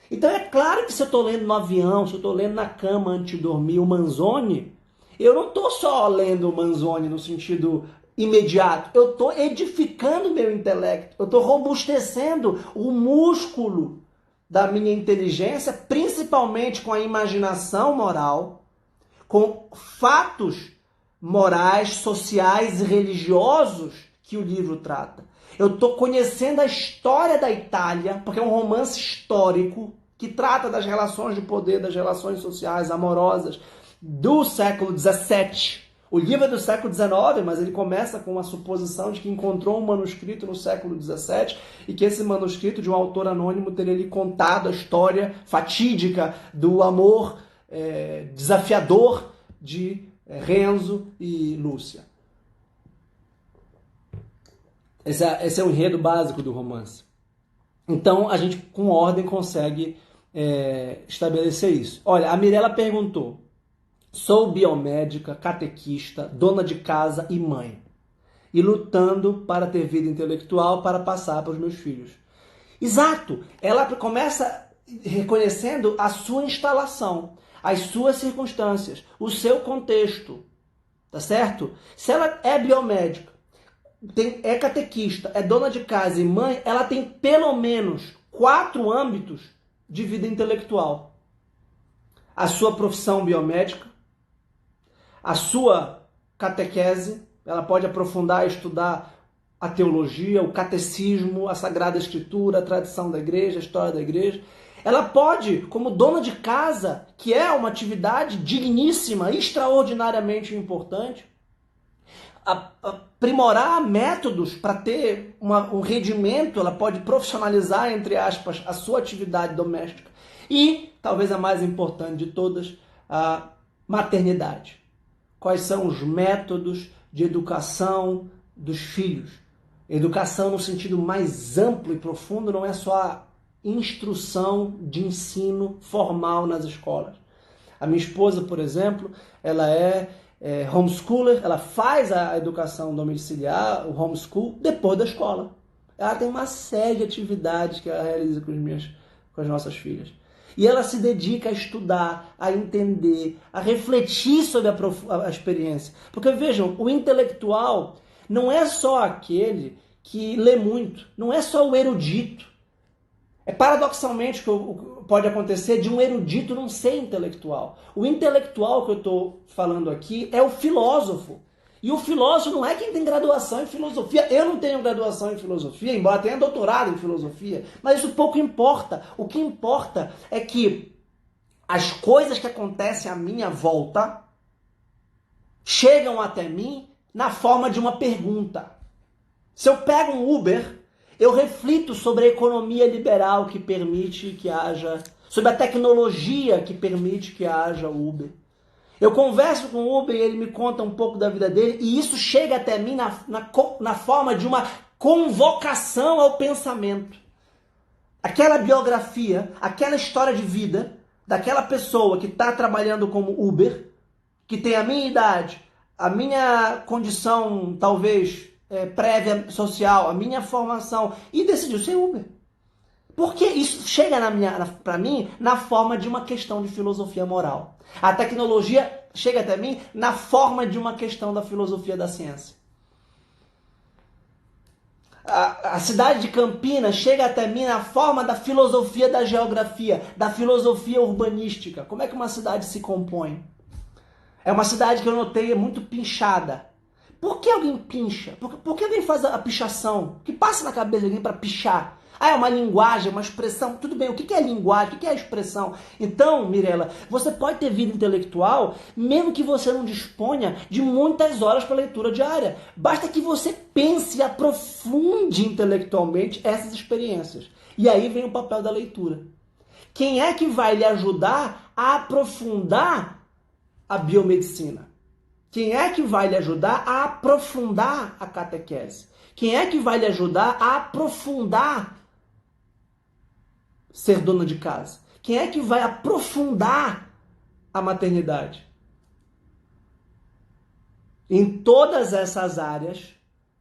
Então é claro que se eu estou lendo no avião, se eu estou lendo na cama antes de dormir o Manzoni, eu não estou só lendo o Manzoni no sentido imediato. Eu estou edificando meu intelecto. Eu estou robustecendo o músculo da minha inteligência, principalmente com a imaginação moral, com fatos morais, sociais e religiosos que o livro trata. Eu estou conhecendo a história da Itália, porque é um romance histórico que trata das relações de poder, das relações sociais, amorosas, do século XVII. O livro é do século XIX, mas ele começa com uma suposição de que encontrou um manuscrito no século XVII e que esse manuscrito de um autor anônimo teria lhe contado a história fatídica do amor desafiador de Renzo e Lúcia. Esse é o enredo básico do romance. Então, a gente, com ordem, consegue estabelecer isso. Olha, a Mirella perguntou: sou biomédica, catequista, dona de casa e mãe, e lutando para ter vida intelectual para passar para os meus filhos. Exato! Ela começa reconhecendo a sua instalação, as suas circunstâncias, o seu contexto, tá certo? Se ela é biomédica, é catequista, é dona de casa e mãe, ela tem pelo menos 4 âmbitos de vida intelectual. A sua profissão biomédica, a sua catequese, ela pode aprofundar e estudar a teologia, o catecismo, a Sagrada Escritura, a tradição da igreja, a história da igreja. Ela pode, como dona de casa, que é uma atividade digníssima, extraordinariamente importante, aprimorar métodos para ter um rendimento. Ela pode profissionalizar, entre aspas, a sua atividade doméstica. E, talvez a mais importante de todas, a maternidade. Quais são os métodos de educação dos filhos? Educação no sentido mais amplo e profundo não é só a instrução de ensino formal nas escolas. A minha esposa, por exemplo, ela é homeschooler, ela faz a educação domiciliar, o homeschool, depois da escola. Ela tem uma série de atividades que ela realiza com com as nossas filhas. E ela se dedica a estudar, a entender, a refletir sobre a experiência. Porque vejam, o intelectual não é só aquele que lê muito, não é só o erudito. É paradoxalmente que pode acontecer de um erudito não ser intelectual. O intelectual que eu estou falando aqui é o filósofo. E o filósofo não é quem tem graduação em filosofia. Eu não tenho graduação em filosofia, embora tenha doutorado em filosofia. Mas isso pouco importa. O que importa é que as coisas que acontecem à minha volta chegam até mim na forma de uma pergunta. Se eu pego um Uber, eu reflito sobre a economia liberal que permite que haja, sobre a tecnologia que permite que haja Uber. Eu converso com o Uber e ele me conta um pouco da vida dele e isso chega até mim na forma de uma convocação ao pensamento. Aquela biografia, aquela história de vida daquela pessoa que está trabalhando como Uber, que tem a minha idade, a minha condição talvez prévia social, a minha formação e decidiu ser Uber. Porque isso chega para mim na forma de uma questão de filosofia moral. A tecnologia chega até mim na forma de uma questão da filosofia da ciência. A cidade de Campinas chega até mim na forma da filosofia da geografia, da filosofia urbanística. Como é que uma cidade se compõe? É uma cidade que eu notei é muito pinchada. Por que alguém pincha? Por que alguém faz a pichação? O que passa na cabeça de alguém para pichar? Ah, é uma linguagem, uma expressão. Tudo bem, o que é linguagem? O que é expressão? Então, Mirella, você pode ter vida intelectual, mesmo que você não disponha de muitas horas para leitura diária. Basta que você pense e aprofunde intelectualmente essas experiências. E aí vem o papel da leitura. Quem é que vai lhe ajudar a aprofundar a biomedicina? Quem é que vai lhe ajudar a aprofundar a catequese? Quem é que vai lhe ajudar a aprofundar ser dona de casa? Quem é que vai aprofundar a maternidade? Em todas essas áreas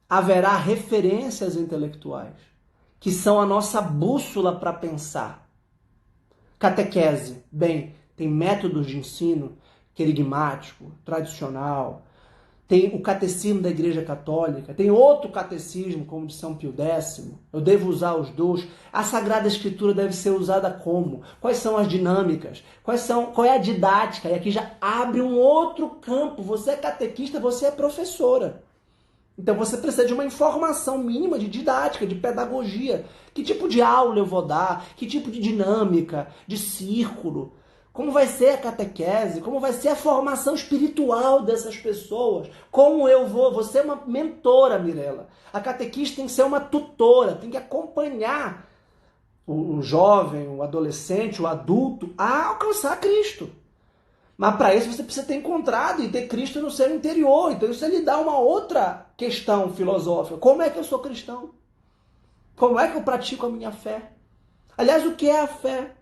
haverá referências intelectuais, que são a nossa bússola para pensar. Catequese, bem, tem métodos de ensino querigmático, tradicional, tem o catecismo da Igreja Católica, tem outro catecismo, como de São Pio X, eu devo usar os dois. A Sagrada Escritura deve ser usada como? Quais são as dinâmicas? Qual é a didática? E aqui já abre um outro campo. Você é catequista, você é professora. Então você precisa de uma informação mínima de didática, de pedagogia. Que tipo de aula eu vou dar? Que tipo de dinâmica, de círculo? Como vai ser a catequese? Como vai ser a formação espiritual dessas pessoas? Como eu vou ser uma mentora, Mirella. A catequista tem que ser uma tutora, tem que acompanhar o jovem, o adolescente, o adulto a alcançar Cristo. Mas para isso você precisa ter encontrado e ter Cristo no seu interior. Então isso lhe dá uma outra questão filosófica. Como é que eu sou cristão? Como é que eu pratico a minha fé? Aliás, o que é a fé?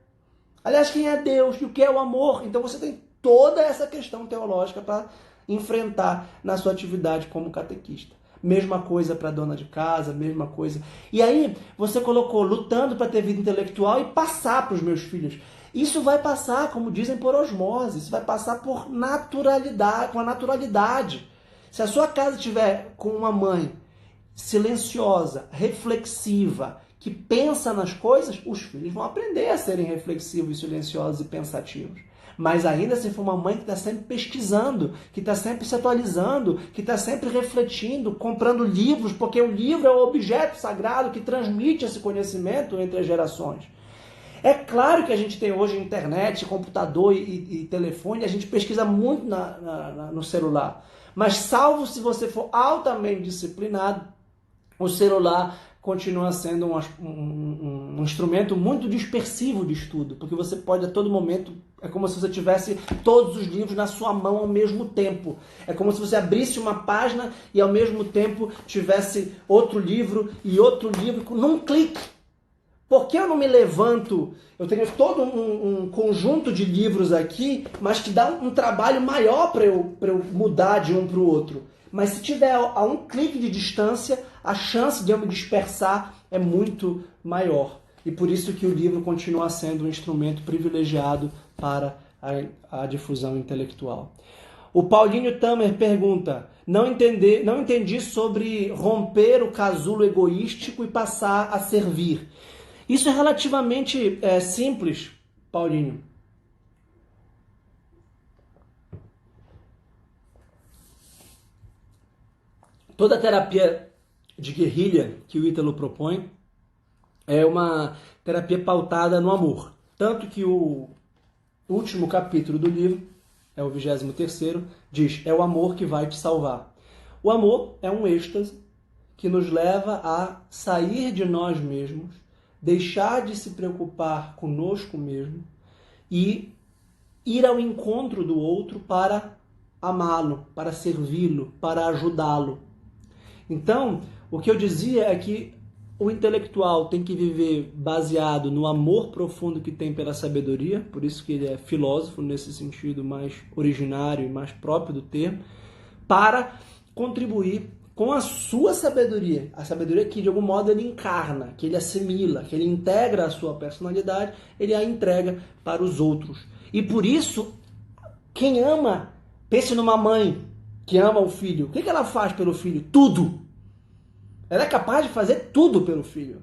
Aliás, quem é Deus e o que é o amor? Então você tem toda essa questão teológica para enfrentar na sua atividade como catequista. Mesma coisa para dona de casa, mesma coisa. E aí você colocou lutando para ter vida intelectual e passar para os meus filhos. Isso vai passar, como dizem, por osmose. Isso vai passar por naturalidade, com a naturalidade. Se a sua casa estiver com uma mãe silenciosa, reflexiva, que pensa nas coisas, os filhos vão aprender a serem reflexivos, silenciosos e pensativos. Mas ainda se for uma mãe que está sempre pesquisando, que está sempre se atualizando, que está sempre refletindo, comprando livros, porque o livro é o objeto sagrado que transmite esse conhecimento entre as gerações. É claro que a gente tem hoje internet, computador e telefone, a gente pesquisa muito no celular. Mas salvo se você for altamente disciplinado, o celular continua sendo um instrumento muito dispersivo de estudo, porque você pode a todo momento, é como se você tivesse todos os livros na sua mão ao mesmo tempo. É como se você abrisse uma página e ao mesmo tempo tivesse outro livro e outro livro num clique. Por que eu não me levanto? Eu tenho todo um conjunto de livros aqui, mas que dá um trabalho maior para eu mudar de um para o outro. Mas se tiver a um clique de distância, a chance de eu me dispersar é muito maior. e por isso que o livro continua sendo um instrumento privilegiado para a difusão intelectual. O Paulinho Tamer pergunta: não entendi sobre romper o casulo egoístico e passar a servir. Isso é relativamente simples, Paulinho. Toda a terapia de guerrilha que o Ítalo propõe é uma terapia pautada no amor. Tanto que o último capítulo do livro, é o 23º, diz: é o amor que vai te salvar. O amor é um êxtase que nos leva a sair de nós mesmos, deixar de se preocupar conosco mesmo e ir ao encontro do outro para amá-lo, para servi-lo, para ajudá-lo. Então, o que eu dizia é que o intelectual tem que viver baseado no amor profundo que tem pela sabedoria, por isso que ele é filósofo nesse sentido mais originário e mais próprio do termo, para contribuir com a sua sabedoria, a sabedoria que de algum modo ele encarna, que ele assimila, que ele integra a sua personalidade, ele a entrega para os outros. E por isso, quem ama, pense numa mãe que ama o filho. O que ela faz pelo filho? Tudo! Ela é capaz de fazer tudo pelo filho.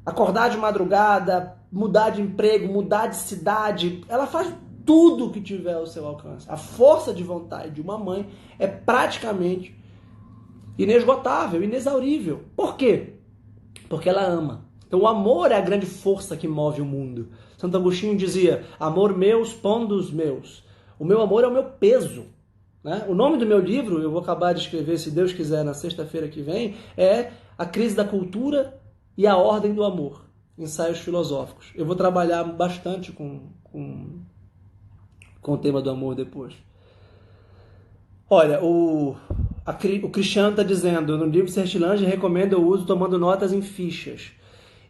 Acordar de madrugada, mudar de emprego, mudar de cidade. Ela faz tudo que tiver ao seu alcance. A força de vontade de uma mãe é praticamente inesgotável, inexaurível. Por quê? Porque ela ama. Então o amor é a grande força que move o mundo. Santo Agostinho dizia: amor meus, pondos meus. O meu amor é o meu peso. Né? O nome do meu livro, eu vou acabar de escrever, se Deus quiser, na sexta-feira que vem, é A Crise da Cultura e a Ordem do Amor, ensaios filosóficos. Eu vou trabalhar bastante com o tema do amor depois. Olha, o Cristiano está dizendo: no livro Sertilange recomendo o uso tomando notas em fichas.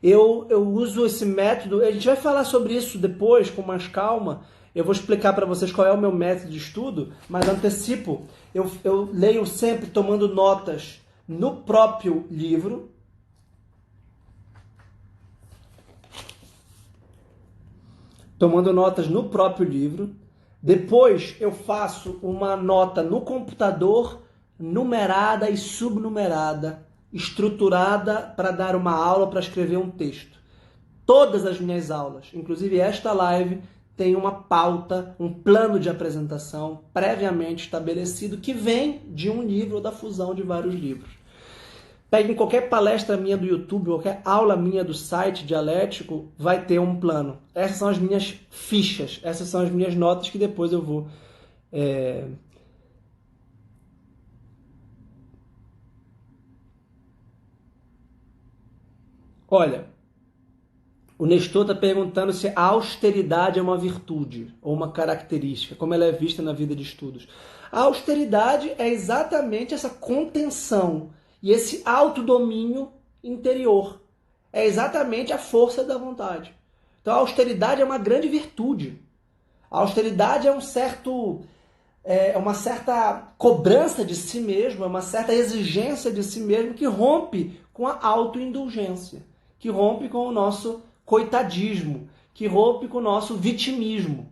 Eu uso esse método, a gente vai falar sobre isso depois com mais calma. Eu vou explicar para vocês qual é o meu método de estudo, mas antecipo, eu leio sempre tomando notas no próprio livro. Tomando notas no próprio livro. Depois eu faço uma nota no computador, numerada e subnumerada, estruturada para dar uma aula, para escrever um texto. Todas as minhas aulas, inclusive esta live, tem uma pauta, um plano de apresentação previamente estabelecido que vem de um livro ou da fusão de vários livros. Peguem qualquer palestra minha do YouTube, qualquer aula minha do site Dialético, vai ter um plano. Essas são as minhas fichas, essas são as minhas notas que depois eu vou... Olha, o Nestor está perguntando se a austeridade é uma virtude ou uma característica, como ela é vista na vida de estudos. A austeridade é exatamente essa contenção e esse autodomínio interior. É exatamente a força da vontade. Então a austeridade é uma grande virtude. A austeridade é uma certa cobrança de si mesmo, é uma certa exigência de si mesmo que rompe com a autoindulgência, que rompe com o nosso coitadismo, que rompe com o nosso vitimismo.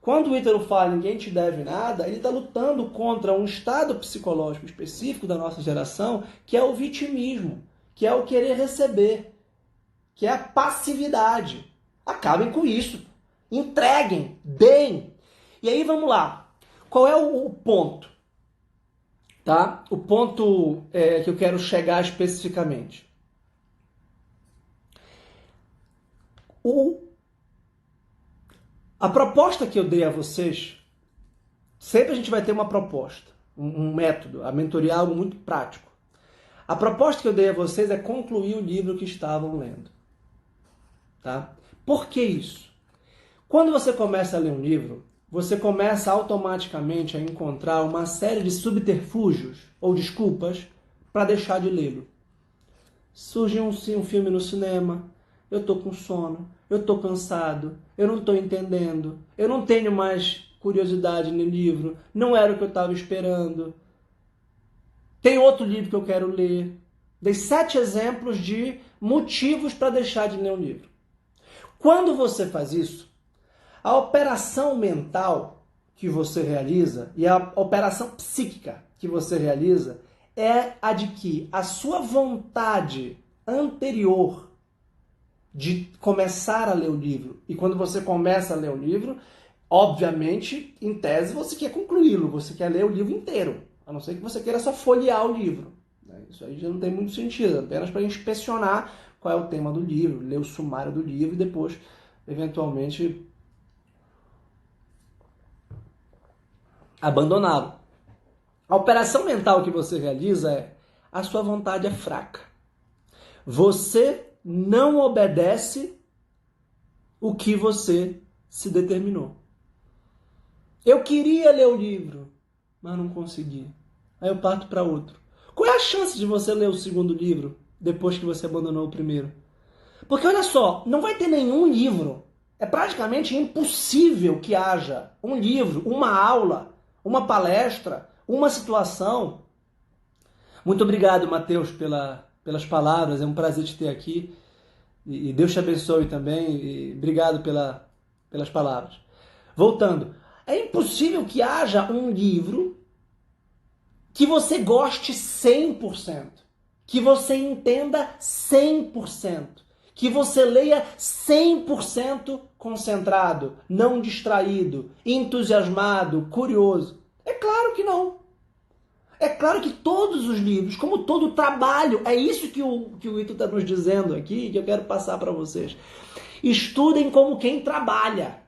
Quando o Ítalo fala ninguém te deve nada, ele está lutando contra um estado psicológico específico da nossa geração, que é o vitimismo, que é o querer receber, que é a passividade. Acabem com isso. Entreguem, deem. E aí vamos lá. Qual é o ponto? Tá? O ponto que eu quero chegar especificamente. A proposta que eu dei a vocês, sempre a gente vai ter uma proposta, um método, a mentoria é algo muito prático. A proposta que eu dei a vocês é concluir o livro que estavam lendo. Tá? Por que isso? Quando você começa a ler um livro, você começa automaticamente a encontrar uma série de subterfúgios ou desculpas para deixar de lê-lo. Surge um filme no cinema, eu estou com sono, eu estou cansado, eu não estou entendendo, eu não tenho mais curiosidade no livro, não era o que eu estava esperando. Tem outro livro que eu quero ler. Dei 7 exemplos de motivos para deixar de ler um livro. Quando você faz isso, a operação mental que você realiza e a operação psíquica que você realiza é a de que a sua vontade anterior de começar a ler o livro, e quando você começa a ler o livro, obviamente, em tese, você quer concluí-lo, você quer ler o livro inteiro, a não ser que você queira só folhear o livro. Isso aí já não tem muito sentido, apenas para inspecionar qual é o tema do livro, ler o sumário do livro e depois, eventualmente, abandoná-lo. A operação mental que você realiza é: a sua vontade é fraca. Você não obedece o que você se determinou. Eu queria ler o livro, mas não consegui. Aí eu parto para outro. Qual é a chance de você ler o segundo livro depois que você abandonou o primeiro? Porque olha só, não vai ter nenhum livro. É praticamente impossível que haja um livro, uma aula, uma palestra, uma situação. Muito obrigado, Matheus, pelas palavras. É um prazer te ter aqui. E Deus te abençoe também. E obrigado pelas palavras. Voltando. É impossível que haja um livro que você goste 100%, que você entenda 100%, que você leia 100% concentrado, não distraído, entusiasmado, curioso. É claro que não. É claro que todos os livros, como todo trabalho, é isso que o Ito está nos dizendo aqui, que eu quero passar para vocês. Estudem como quem trabalha.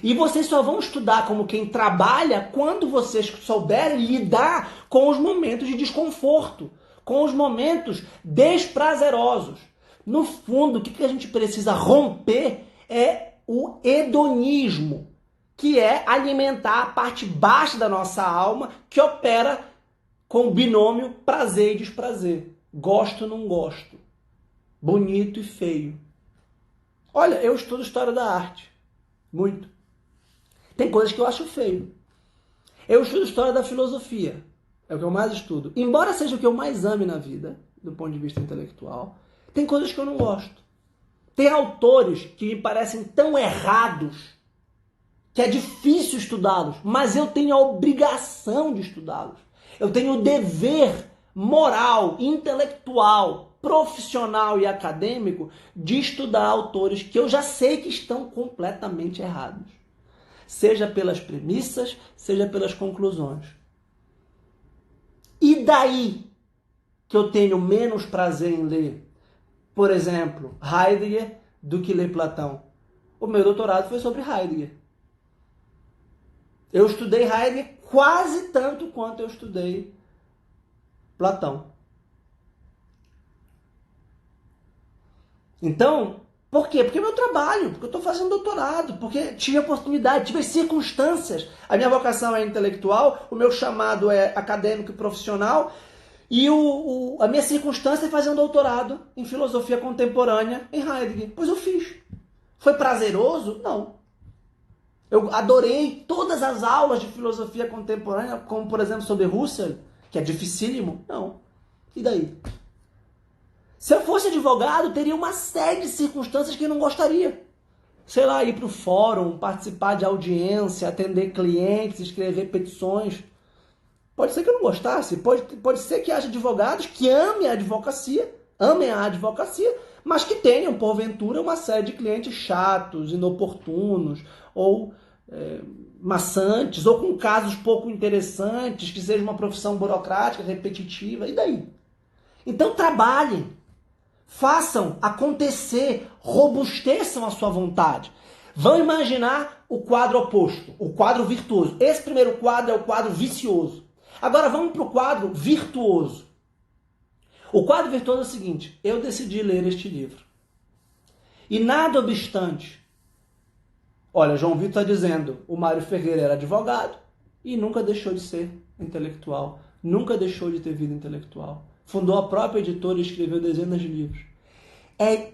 E vocês só vão estudar como quem trabalha quando vocês souberem lidar com os momentos de desconforto, com os momentos desprazerosos. No fundo, o que a gente precisa romper é o hedonismo, que é alimentar a parte baixa da nossa alma que opera com o binômio prazer e desprazer. Gosto ou não gosto. Bonito e feio. Olha, eu estudo história da arte. Muito. Tem coisas que eu acho feio. Eu estudo história da filosofia. É o que eu mais estudo. Embora seja o que eu mais ame na vida, do ponto de vista intelectual, tem coisas que eu não gosto. Tem autores que me parecem tão errados que é difícil estudá-los, mas eu tenho a obrigação de estudá-los. Eu tenho o dever moral, intelectual, profissional e acadêmico de estudar autores que eu já sei que estão completamente errados. Seja pelas premissas, seja pelas conclusões. E daí que eu tenho menos prazer em ler, por exemplo, Heidegger do que ler Platão? O meu doutorado foi sobre Heidegger. Eu estudei Heidegger quase tanto quanto eu estudei Platão. Então, por quê? Porque é meu trabalho, porque eu estou fazendo doutorado, porque tive oportunidade, tive as circunstâncias. A minha vocação é intelectual, o meu chamado é acadêmico e profissional, e a minha circunstância é fazer um doutorado em filosofia contemporânea em Heidegger. Pois eu fiz. Foi prazeroso? Não. Eu adorei todas as aulas de filosofia contemporânea, como por exemplo sobre Husserl, que é dificílimo? Não. E daí? Se eu fosse advogado, teria uma série de circunstâncias que eu não gostaria. Sei lá, ir para o fórum, participar de audiência, atender clientes, escrever petições. Pode ser que eu não gostasse, pode ser que haja advogados que amem a advocacia, mas que tenham, porventura, uma série de clientes chatos, inoportunos, ou maçantes, ou com casos pouco interessantes, que seja uma profissão burocrática, repetitiva, e daí? Então trabalhem. Façam acontecer, robusteçam a sua vontade. Vão imaginar o quadro oposto, o quadro virtuoso. Esse primeiro quadro é o quadro vicioso. Agora vamos para o quadro virtuoso. O quadro virtuoso é o seguinte: eu decidi ler este livro. E nada obstante, olha, João Vitor está dizendo, o Mário Ferreira era advogado e nunca deixou de ser intelectual, nunca deixou de ter vida intelectual. Fundou a própria editora e escreveu dezenas de livros.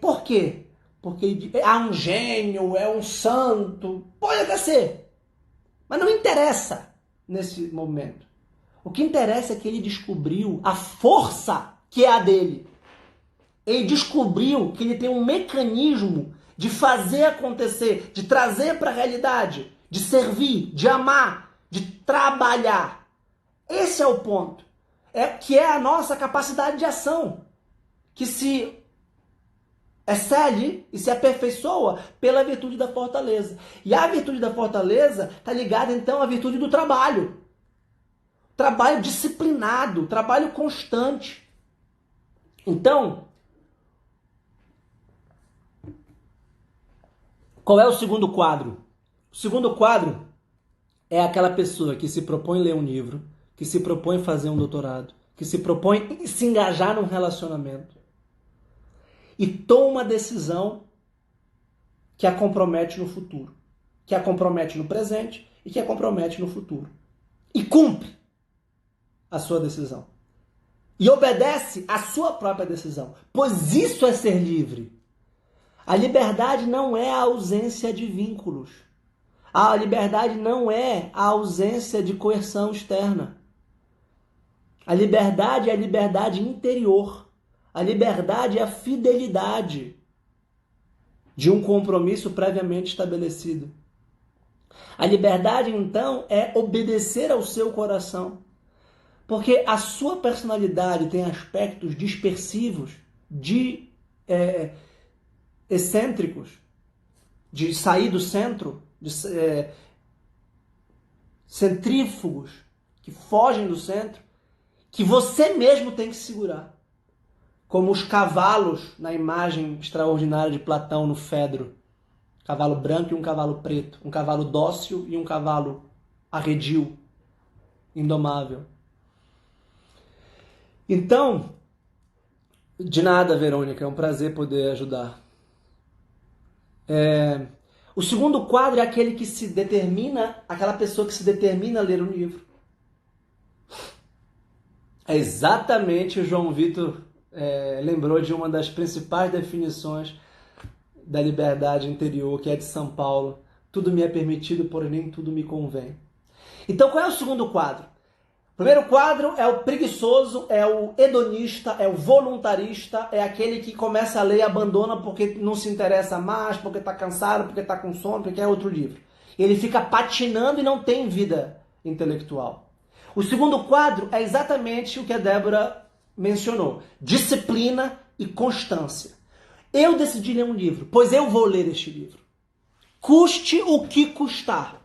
Por quê? Porque é um gênio, é um santo. Pode até ser. Mas não interessa nesse momento. O que interessa é que ele descobriu a força que é a dele. Ele descobriu que ele tem um mecanismo de fazer acontecer, de trazer para a realidade, de servir, de amar, de trabalhar. Esse é o ponto. Que é a nossa capacidade de ação, que se excede e se aperfeiçoa pela virtude da fortaleza. E a virtude da fortaleza está ligada, então, à virtude do trabalho. Trabalho disciplinado, trabalho constante. Então, qual é o segundo quadro? O segundo quadro é aquela pessoa que se propõe ler um livro, que se propõe fazer um doutorado, que se propõe se engajar num relacionamento e toma uma decisão que a compromete no futuro, que a compromete no presente e que a compromete no futuro. E cumpre a sua decisão. E obedece à sua própria decisão. Pois isso é ser livre. A liberdade não é a ausência de vínculos. A liberdade não é a ausência de coerção externa. A liberdade é a liberdade interior. A liberdade é a fidelidade de um compromisso previamente estabelecido. A liberdade, então, é obedecer ao seu coração. Porque a sua personalidade tem aspectos dispersivos, excêntricos, de sair do centro, centrífugos, que fogem do centro, que você mesmo tem que segurar. Como os cavalos na imagem extraordinária de Platão no Fedro. Um cavalo branco e um cavalo preto. Um cavalo dócil e um cavalo arredio, indomável. Então, de nada, Verônica, é um prazer poder ajudar. O segundo quadro é aquele que se determina, aquela pessoa que se determina a ler um livro. É exatamente o João Vitor lembrou de uma das principais definições da liberdade interior, que é de São Paulo. Tudo me é permitido, porém nem tudo me convém. Então, qual é o segundo quadro? O primeiro quadro é o preguiçoso, é o hedonista, é o voluntarista, é aquele que começa a ler e abandona porque não se interessa mais, porque está cansado, porque está com sono, porque quer outro livro. Ele fica patinando e não tem vida intelectual. O segundo quadro é exatamente o que a Débora mencionou. Disciplina e constância. Eu decidi ler um livro, pois eu vou ler este livro. Custe o que custar.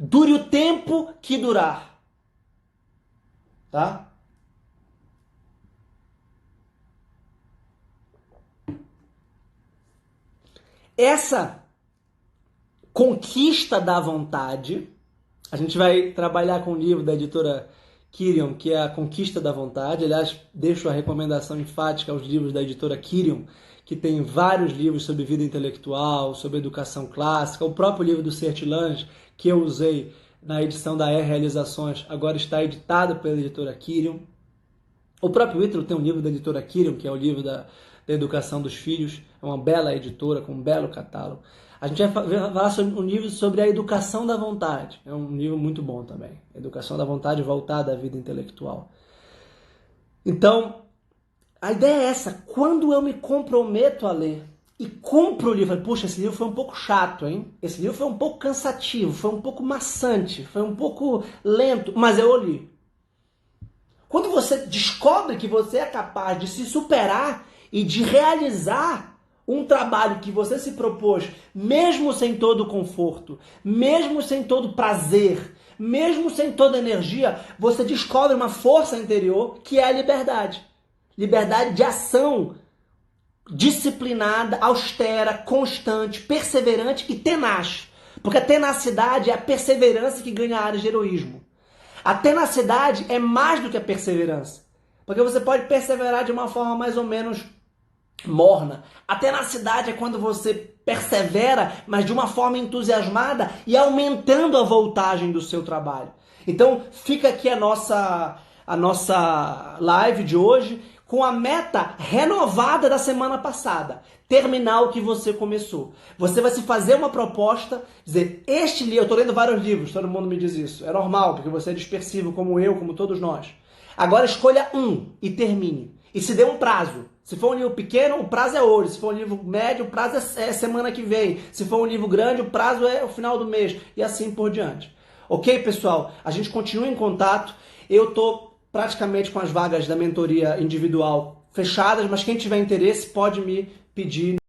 Dure o tempo que durar. Tá? Essa conquista da vontade, a gente vai trabalhar com o livro da editora Quirion, que é A Conquista da Vontade. Aliás, deixo a recomendação enfática aos livros da editora Quirion, que tem vários livros sobre vida intelectual, sobre educação clássica. O próprio livro do Sertilange, que eu usei na edição da Realizações, agora está editado pela editora Quirion. O próprio Ítalo tem um livro da editora Quirion, que é o livro da educação dos filhos. É uma bela editora, com um belo catálogo. A gente vai falar sobre um livro sobre a educação da vontade. É um livro muito bom também. Educação da vontade voltada à vida intelectual. Então, a ideia é essa. Quando eu me comprometo a ler e cumpro o livro, puxa, esse livro foi um pouco chato, hein? Esse livro foi um pouco cansativo, foi um pouco maçante, foi um pouco lento, mas eu li. Quando você descobre que você é capaz de se superar e de realizar um trabalho que você se propôs, mesmo sem todo o conforto, mesmo sem todo o prazer, mesmo sem toda a energia, você descobre uma força interior que é a liberdade. Liberdade de ação, disciplinada, austera, constante, perseverante e tenaz. Porque a tenacidade é a perseverança que ganha a área de heroísmo. A tenacidade é mais do que a perseverança. Porque você pode perseverar de uma forma mais ou menos morna. A tenacidade é quando você persevera, mas de uma forma entusiasmada e aumentando a voltagem do seu trabalho. Então, fica aqui a nossa live de hoje com a meta renovada da semana passada. Terminar o que você começou. Você vai se fazer uma proposta, dizer, este livro, eu estou lendo vários livros, todo mundo me diz isso. É normal, porque você é dispersivo como eu, como todos nós. Agora escolha um e termine. E se dê um prazo. Se for um livro pequeno, o prazo é hoje. Se for um livro médio, o prazo é semana que vem. Se for um livro grande, o prazo é o final do mês. E assim por diante. Ok, pessoal? A gente continua em contato. Eu estou praticamente com as vagas da mentoria individual fechadas, mas quem tiver interesse pode me pedir